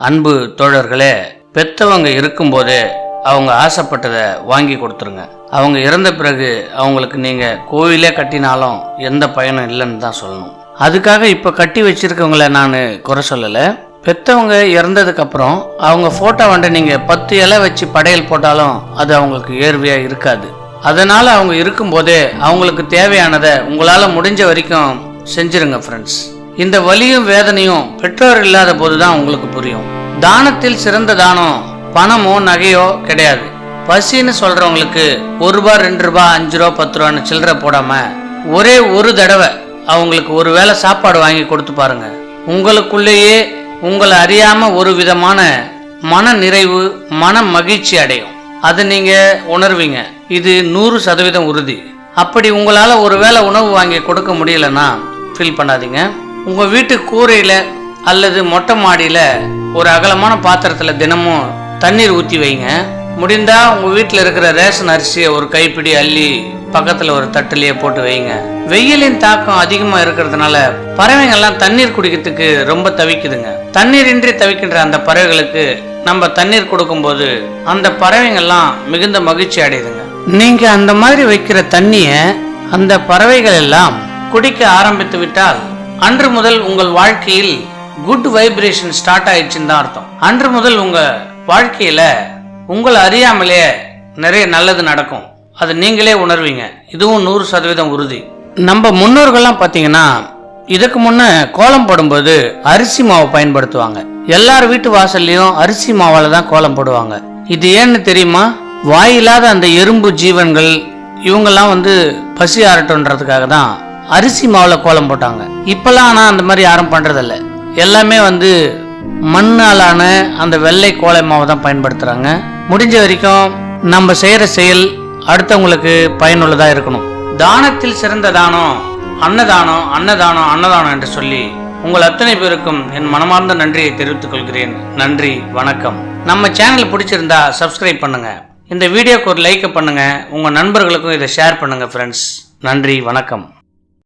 அன்பு தோழர்களே, பெத்தவங்க இருக்கும்போதே அவங்க ஆசைப்பட்டதை வாங்கி கொடுத்துருங்க. அவங்க இறந்த பிறகு அவங்களுக்கு நீங்கள் கோவிலே கட்டினாலும் எந்த பயனும் இல்லைன்னு தான் சொல்லணும். அதுக்காக இப்போ கட்டி வச்சிருக்கவங்கள நான் குறை சொல்லலை. பெத்தவங்க இறந்ததுக்கப்புறம் அவங்க ஃபோட்டோ வந்து நீங்கள் 10 இலை வச்சு படையல் போட்டாலும் அது அவங்களுக்கு ஏர்வையாக இருக்காது. அதனால் அவங்க இருக்கும்போதே அவங்களுக்கு தேவையானதை உங்களால் முடிஞ்ச வரைக்கும் செஞ்சிருங்க ஃப்ரெண்ட்ஸ். இந்த வலியும் வேதனையும் பெற்றோர் இல்லாத போது தான் உங்களுக்கு புரியும். தானத்தில் சிறந்த தானம் பணமோ நகையோ கிடையாது. பசின்னு சொல்றவங்களுக்கு 1 ரூபா 2 ரூபா 5 ரூபா 10 ரூபான்னு சில்லறை போடாம ஒரே ஒரு தடவை அவங்களுக்கு ஒரு வேளை சாப்பாடு வாங்கி கொடுத்து பாருங்க. உங்களுக்குள்ளேயே உங்களை அறியாம ஒரு விதமான மன நிறைவு, மன மகிழ்ச்சி அடையும். அது நீங்க உணர்வீங்க. இது 100% உறுதி. அப்படி உங்களால ஒரு வேளை உணவு வாங்கி கொடுக்க முடியலன்னா ஃபீல் பண்ணாதீங்க. உங்க வீட்டு கூரையில அல்லது மொட்டை மாடியில ஒரு அகலமான பாத்திரத்துல தினமும் தண்ணீர் ஊற்றி வைங்க. முடிந்தா உங்க வீட்டில் இருக்கிற ரேஷன் அரிசியை ஒரு கைப்பிடி அள்ளி பக்கத்துல ஒரு தட்டுலயே போட்டு வைங்க. வெயிலின் தாக்கம் அதிகமா இருக்கிறதுனால பறவைகள்லாம் தண்ணீர் குடிக்கிறதுக்கு ரொம்ப தவிக்குதுங்க. தண்ணீரின்றி தவிக்கின்ற அந்த பறவைகளுக்கு நம்ம தண்ணீர் கொடுக்கும்போது அந்த பறவைகள்லாம் மிகுந்த மகிழ்ச்சி அடையுதுங்க. நீங்க அந்த மாதிரி வைக்கிற தண்ணிய அந்த பறவைகள் எல்லாம் குடிக்க ஆரம்பித்து விட்டால் அன்று முதல் உங்கள் வாழ்க்கையில் குட் வைப்ரேஷன் ஸ்டார்ட் ஆயிடுச்சுன்னு தான் அர்த்தம். அன்று முதல் உங்க வாழ்க்கையில உங்களை அறியாமலே நிறைய நல்லது நடக்கும். அது நீங்களே உணர்வீங்க. இதுவும் 100% உறுதி. நம்ம முன்னோர்கள்லாம் பார்த்தீங்கன்னா இதுக்கு முன்ன கோலம் போடும்போது அரிசி மாவு பயன்படுத்துவாங்க. எல்லார் வீட்டு வாசல்லையும் அரிசி மாவால தான் கோலம் போடுவாங்க. இது ஏன்னு தெரியுமா? வாயில்லாத அந்த எறும்பு ஜீவன்கள் இவங்கெல்லாம் பசி ஆறட்டும்ன்றதுக்காக தான் அரிசி மாவுல கோலம் போட்டாங்க. இப்பெல்லாம் ஆனா அந்த மாதிரி யாரும் பண்றதில்ல. எல்லாமே மண்ணாலான அந்த வெள்ளை கோலை மாவை தான் பயன்படுத்துறாங்க. முடிஞ்ச வரைக்கும் நம்ம செய்யற செயல் அடுத்தவங்களுக்கு பயனுள்ளதா இருக்கணும். தானத்தில் சிறந்த தானம் அன்னதானம், அன்னதானம், அன்னதானம் என்று சொல்லி உங்கள் அத்தனை பேருக்கும் என் மனமார்ந்த நன்றியை தெரிவித்துக் கொள்கிறேன். நன்றி, வணக்கம். நம்ம சேனல் பிடிச்சிருந்தா சப்ஸ்கிரைப் பண்ணுங்க. இந்த வீடியோக்கு ஒரு லைக் பண்ணுங்க. உங்க நண்பர்களுக்கும் இதை ஷேர் பண்ணுங்க ஃப்ரெண்ட்ஸ். நன்றி, வணக்கம்.